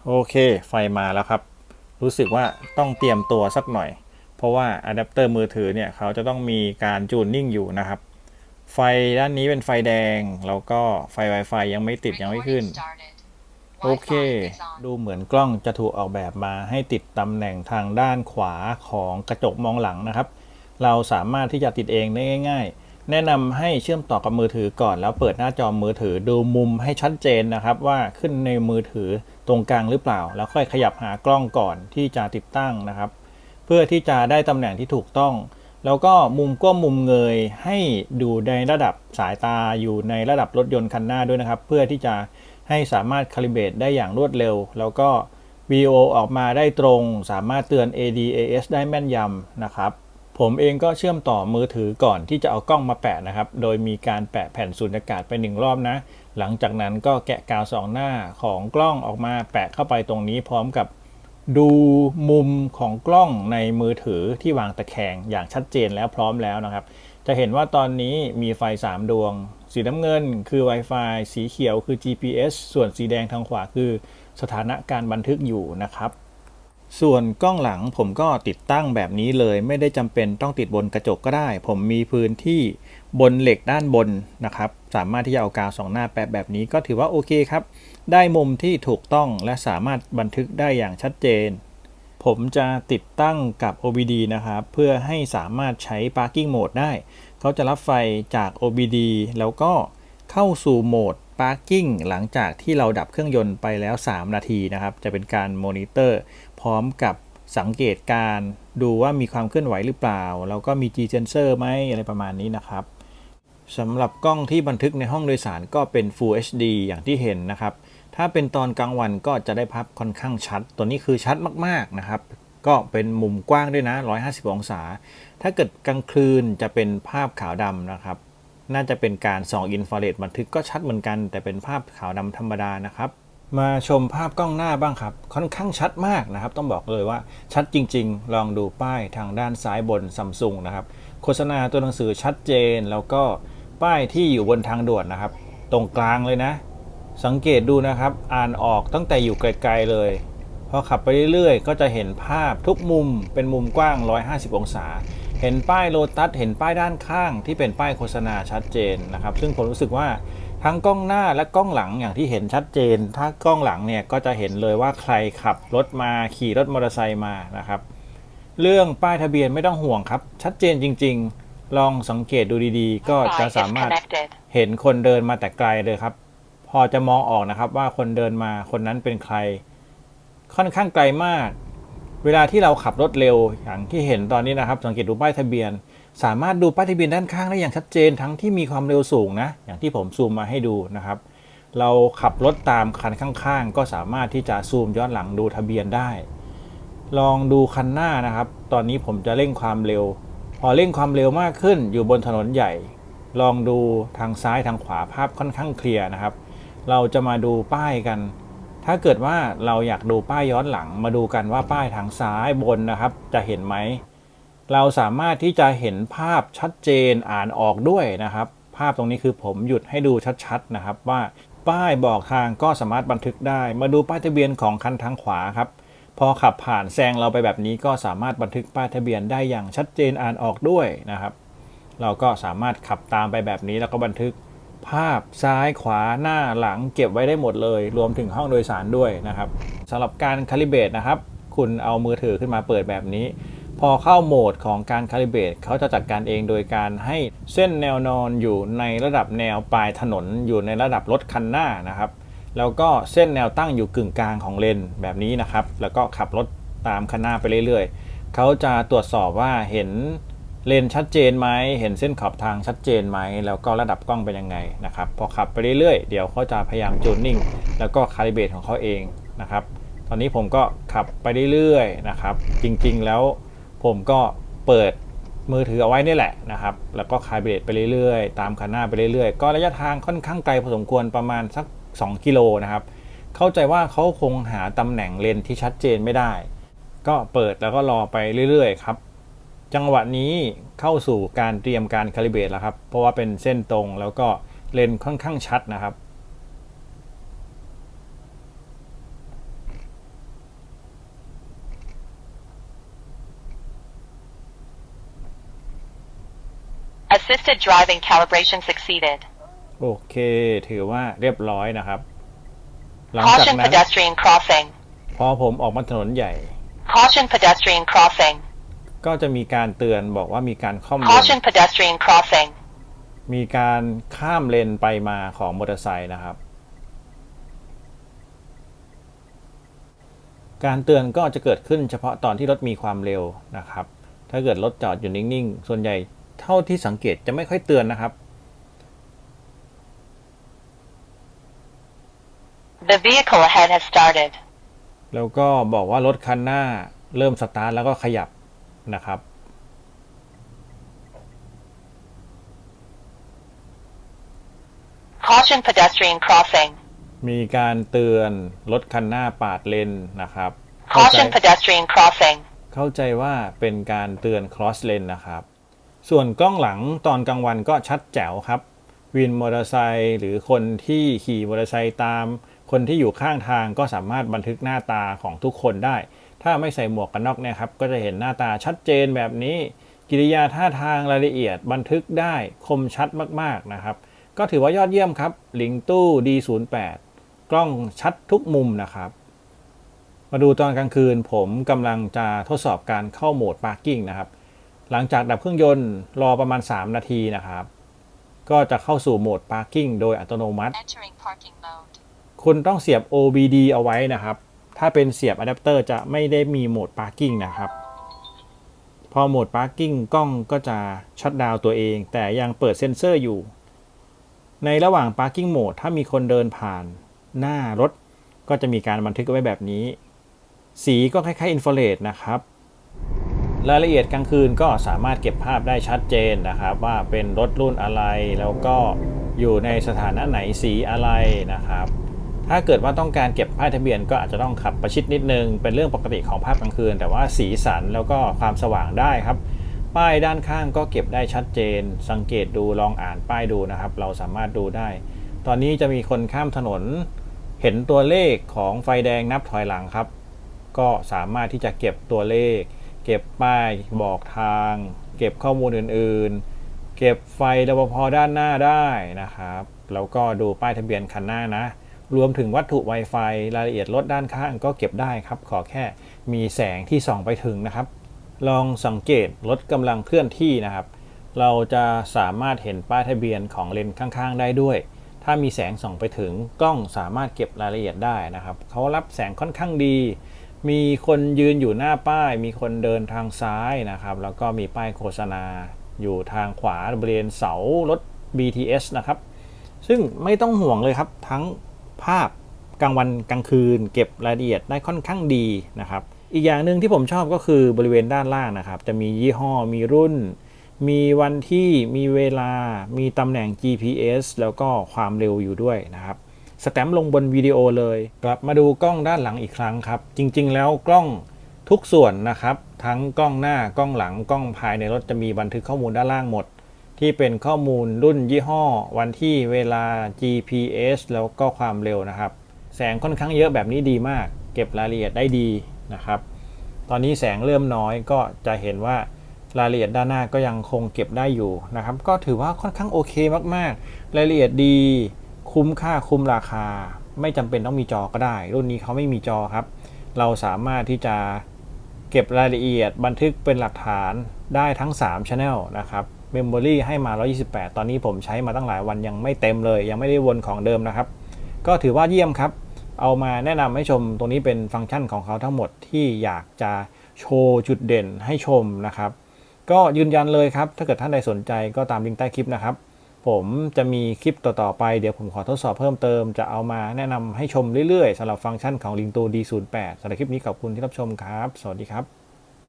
โอเคไฟมาแล้วครับรู้สึกว่าต้องเตรียมตัวสักหน่อยเพราะว่าอะแดปเตอร์มือถือเนี่ยเขาจะต้องมีการจูนนิ่งอยู่นะครับไฟด้านนี้เป็นไฟแดงแล้วก็ไฟ Wi-Fi ยังไม่ติดยังไม่ขึ้นโอเคดูเหมือนกล้องจะถูกออกแบบมาให้ติดตำแหน่งทางด้านขวาของกระจกมองหลังนะครับเราสามารถที่จะติดเองได้ง่ายๆแนะนำให้เชื่อมต่อกับมือถือก่อนแล้วเปิดหน้าจอมือถือดูมุมให้ชัดเจนนะครับว่าขึ้นในมือถือตรงกลางหรือเปล่าแล้วค่อยขยับหากล้องก่อนที่จะติดตั้งนะครับเพื่อที่จะได้ตำแหน่งที่ถูกต้องแล้วก็มุมก้มมุมเงยให้ดูในระดับสายตาอยู่ในระดับรถยนต์คันหน้าด้วยนะครับเพื่อที่จะให้สามารถคาลิเบรตได้อย่างรวดเร็วแล้วก็วิดีโอออกมาได้ตรงสามารถเตือน ADAS ได้แม่นยำนะครับผมเองก็เชื่อมต่อมือถือก่อนที่จะเอากล้องมาแปะนะครับโดยมีการแปะแผ่นสูญญากาศไป1รอบนะหลังจากนั้นก็แกะกาว2หน้าของกล้องออกมาแปะเข้าไปตรงนี้พร้อมกับดูมุมของกล้องในมือถือที่วางตะแคงอย่างชัดเจนแล้วพร้อมแล้วนะครับจะเห็นว่าตอนนี้มีไฟ3ดวงสีน้ำเงินคือ Wi-Fi สีเขียวคือ GPS ส่วนสีแดงทางขวาคือสถานะการบันทึกอยู่นะครับส่วนกล้องหลังผมก็ติดตั้งแบบนี้เลยไม่ได้จำเป็นต้องติดบนกระจกก็ได้ผมมีพื้นที่บนเหล็กด้านบนนะครับสามารถที่จะเอากาว2หน้าแปะแบบนี้ก็ถือว่าโอเคครับได้มุมที่ถูกต้องและสามารถบันทึกได้อย่างชัดเจนผมจะติดตั้งกับ OBD นะครับเพื่อให้สามารถใช้ Parking Mode ได้เขาจะรับไฟจาก OBD แล้วก็เข้าสู่โหมด Parking หลังจากที่เราดับเครื่องยนต์ไปแล้ว3นาทีนะครับจะเป็นการมอนิเตอร์พร้อมกับสังเกตการดูว่ามีความเคลื่อนไหวหรือเปล่าแล้วก็มี G sensor ไหมอะไรประมาณนี้นะครับสำหรับกล้องที่บันทึกในห้องโดยสารก็เป็น Full HD อย่างที่เห็นนะครับถ้าเป็นตอนกลางวันก็จะได้ภาพค่อนข้างชัดตัวนี้คือชัดมากๆนะครับก็เป็นมุมกว้างด้วยนะ150องศาถ้าเกิดกลางคืนจะเป็นภาพขาวดำนะครับน่าจะเป็นการส่องอินฟราเรดบันทึกก็ชัดเหมือนกันแต่เป็นภาพขาวดำธรรมดานะครับมาชมภาพกล้องหน้าบ้างครับค่อนข้างชัดมากนะครับต้องบอกเลยว่าชัดจริงๆลองดูป้ายทางด้านซ้ายบน Samsung นะครับโฆษณาตัวหนังสือชัดเจนแล้วก็ป้ายที่อยู่บนทางด่วนนะครับตรงกลางเลยนะสังเกตดูนะครับอ่านออกตั้งแต่อยู่ไกลๆเลยพอขับไปเรื่อยๆก็จะเห็นภาพทุกมุมเป็นมุมกว้าง150องศาเห็นป้ายโลตัสเห็นป้ายด้านข้างที่เป็นป้ายโฆษณาชัดเจนนะครับซึ่งผมรู้สึกว่าทั้งกล้องหน้าและกล้องหลังอย่างที่เห็นชัดเจนถ้ากล้องหลังเนี่ยก็จะเห็นเลยว่าใครขับรถมาขี่รถมอเตอร์ไซค์มานะครับเรื่องป้ายทะเบียนไม่ต้องห่วงครับชัดเจนจริงๆลองสังเกตดูดีๆก็จะสามารถเห็นคนเดินมาแต่ไกลเลยครับพอจะมองออกนะครับว่าคนเดินมาคนนั้นเป็นใครค่อนข้างไกลมากเวลาที่เราขับรถเร็วอย่างที่เห็นตอนนี้นะครับสังเกตดูป้ายทะเบียนสามารถดูป้ายทะเบียนด้านข้างได้อย่างชัดเจนทั้งที่มีความเร็วสูงนะอย่างที่ผมซูมมาให้ดูนะครับเราขับรถตามคันข้างๆก็สามารถที่จะซูมย้อนหลังดูทะเบียนได้ลองดูคันหน้านะครับตอนนี้ผมจะเร่งความเร็วพอเร่งความเร็วมากขึ้นอยู่บนถนนใหญ่ลองดูทางซ้ายทางขวาภาพค่อนข้างเคลียร์นะครับเราจะมาดูป้ายกันถ้าเกิดว่าเราอยากดูป้ายย้อนหลังมาดูกันว่าป้ายทางซ้ายบนนะครับจะเห็นไหมเราสามารถที่จะเห็นภาพชัดเจนอ่านออกด้วยนะครับภาพตรงนี้คือผมหยุดให้ดูชัดๆนะครับว่าป้ายบอกทางก็สามารถบันทึกได้มาดูป้ายทะเบียนของคันทางขวาครับพอขับผ่านแซงเราไปแบบนี้ก็สามารถบันทึกป้ายทะเบียนได้อย่างชัดเจนอ่านออกด้วยนะครับเราก็สามารถขับตามไปแบบนี้แล้วก็บันทึกภาพซ้ายขวาหน้าหลังเก็บไว้ได้หมดเลยรวมถึงห้องโดยสารด้วยนะครับสำหรับการคาลิเบรตนะครับคุณเอามือถือขึ้นมาเปิดแบบนี้พอเข้าโหมดของการคาลิเบรตเขาจะจัดการเองโดยการให้เส้นแนวนอนอยู่ในระดับแนวปลายถนนอยู่ในระดับรถคันหน้านะครับแล้วก็เส้นแนวตั้งอยู่กึ่งกลางของเลนแบบนี้นะครับแล้วก็ขับรถตามคันหน้าไปเรื่อยๆเขาจะตรวจสอบว่าเห็นเลนชัดเจนไหมเห็นเส้นขอบทางชัดเจนไหมแล้วก็ระดับกล้องเป็นยังไงนะครับพอขับไปเรื่อยๆเดี๋ยวเขาจะพยายามจูนนิ่งแล้วก็คาลิเบรตของเขาเองนะครับตอนนี้ผมก็ขับไปเรื่อยๆนะครับจริงๆแล้วผมก็เปิดมือถือเอาไว้นี่แหละนะครับแล้วก็คาลิเบรตไปเรื่อยๆตามคันหน้าไปเรื่อยๆก็ระยะทางค่อนข้างไกลพอสมควรประมาณสัก2 กิโลนะครับเข้าใจว่าเขาคงหาตำแหน่งเลนที่ชัดเจนไม่ได้ก็เปิดแล้วก็รอไปเรื่อยๆครับจังหวะนี้เข้าสู่การเตรียมการคาลิเบรตแล้วครับเพราะว่าเป็นเส้นตรงแล้วก็เลนค่อนข้างชัดนะครับ Assisted driving calibration succeeded. โอเคถือว่าเรียบร้อยนะครับหลังจาก Caution นั้น pedestrian crossing. พอผมออกมาถนนใหญ่ Caution pedestrian crossing. ก็จะมีการเตือนบอกว่ามีการค่อมเลน Caution pedestrian crossing. มีการข้ามเลนไปมาของมอเตอร์ไซค์นะครับการเตือนก็จะเกิดขึ้นเฉพาะตอนที่รถมีความเร็วนะครับถ้าเกิดรถจอดอยู่นิ่งๆส่วนใหญ่เท่าที่สังเกตจะไม่ค่อยเตือนนะครับ The vehicle ahead has started. แล้วก็บอกว่ารถคันหน้าเริ่มสตาร์ทแล้วก็ขยับนะครับCaution pedestrian crossing. มีการเตือนรถคันหน้าปาดเลนนะครับ Caution pedestrian crossing. เข้าใจว่าเป็นการเตือน cross lane นะครับส่วนกล้องหลังตอนกลางวันก็ชัดแจ๋วครับวินมอเตอร์ไซค์หรือคนที่ขี่มอเตอร์ไซค์ตามคนที่อยู่ข้างทางก็สามารถบันทึกหน้าตาของทุกคนได้ถ้าไม่ใส่หมวกกันน็อกเนี่ยครับก็จะเห็นหน้าตาชัดเจนแบบนี้กิริยาท่าทางรายละเอียดบันทึกได้คมชัดมากๆนะครับก็ถือว่ายอดเยี่ยมครับหลิงตู้ D08 กล้องชัดทุกมุมนะครับมาดูตอนกลางคืนผมกำลังจะทดสอบการเข้าโหมด Parking นะครับหลังจากดับเครื่องยนต์รอประมาณ3นาทีนะครับก็จะเข้าสู่โหมด Parking โดยอัตโนมัติ Entering parking mode. คุณต้องเสียบ OBD เอาไว้นะครับถ้าเป็นเสียบอะแดปเตอร์จะไม่ได้มีโหมด Parking นะครับพอโหมด Parking กล้องก็จะชัตดาวน์ตัวเองแต่ยังเปิดเซ็นเซอร์อยู่ในระหว่าง Parking Mode ถ้ามีคนเดินผ่านหน้ารถก็จะมีการบันทึกไว้แบบนี้สีก็คล้ายๆอินฟราเรดนะครับรายละเอียดกลางคืนก็สามารถเก็บภาพได้ชัดเจนนะครับว่าเป็นรถรุ่นอะไรแล้วก็อยู่ในสถานะไหนสีอะไรนะครับถ้าเกิดว่าต้องการเก็บป้ายทะเบียนก็อาจจะต้องขับประชิดนิดนึงเป็นเรื่องปกติของภาพกลางคืนแต่ว่าสีสันแล้วก็ความสว่างได้ครับป้ายด้านข้างก็เก็บได้ชัดเจนสังเกตดูลองอ่านป้ายดูนะครับเราสามารถดูได้ตอนนี้จะมีคนข้ามถนนเห็นตัวเลขของไฟแดงนับถอยหลังครับก็สามารถที่จะเก็บตัวเลขเก็บป้ายบอกทางเก็บข้อมูลอื่นๆเก็บไฟรปภ.ด้านหน้าได้นะครับแล้วก็ดูป้ายทะเบียนคันหน้านะรวมถึงวัตถุ Wi-Fi รายละเอียดรถด้านข้างก็เก็บได้ครับขอแค่มีแสงที่ส่องไปถึงนะครับลองสังเกตรถกำลังเคลื่อนที่นะครับเราจะสามารถเห็นป้ายทะเบียนของเลนข้างๆได้ด้วยถ้ามีแสงส่องไปถึงกล้องสามารถเก็บรายละเอียดได้นะครับเขารับแสงค่อนข้างดีมีคนยืนอยู่หน้าป้ายมีคนเดินทางซ้ายนะครับแล้วก็มีป้ายโฆษณาอยู่ทางขวาบริเวณเสารถ BTS นะครับซึ่งไม่ต้องห่วงเลยครับทั้งภาพกลางวันกลางคืนเก็บรายละเอียดได้ค่อนข้างดีนะครับอีกอย่างหนึ่งที่ผมชอบก็คือบริเวณด้านล่างนะครับจะมียี่ห้อมีรุ่นมีวันที่มีเวลามีตำแหน่ง GPS แล้วก็ความเร็วอยู่ด้วยนะครับสแตมป์ลงบนวิดีโอเลยกลับมาดูกล้องด้านหลังอีกครั้งครับจริงๆแล้วกล้องทุกส่วนนะครับทั้งกล้องหน้ากล้องหลังกล้องภายในรถจะมีบันทึกข้อมูลด้านล่างหมดที่เป็นข้อมูลรุ่นยี่ห้อวันที่เวลา GPS แล้วก็ความเร็วนะครับแสงค่อนข้างเยอะแบบนี้ดีมากเก็บรายละเอียดได้ดีนะครับตอนนี้แสงเริ่มน้อยก็จะเห็นว่ารายละเอียดด้านหน้าก็ยังคงเก็บได้อยู่นะครับก็ถือว่าค่อนข้างโอเคมากๆรายละเอียดดีคุ้มค่าคุ้มราคาไม่จำเป็นต้องมีจอก็ได้รุ่นนี้เขาไม่มีจอครับเราสามารถที่จะเก็บรายละเอียดบันทึกเป็นหลักฐานได้ทั้ง3 Channel นะครับเมมโมรี่ให้มา128ตอนนี้ผมใช้มาตั้งหลายวันยังไม่เต็มเลยยังไม่ได้วนของเดิมนะครับก็ถือว่าเยี่ยมครับเอามาแนะนำให้ชมตรงนี้เป็นฟังก์ชันของเขาทั้งหมดที่อยากจะโชว์จุดเด่นให้ชมนะครับก็ยืนยันเลยครับถ้าเกิดท่านใดสนใจก็ตามลิงก์ใต้คลิปนะครับผมจะมีคลิปต่อๆไปเดี๋ยวผมขอทดสอบเพิ่มเติมจะเอามาแนะนำให้ชมเรื่อยๆสำหรับฟังก์ชันของ Ringto D08 สำหรับคลิปนี้ขอบคุณที่รับชมครับสวัสดีครับ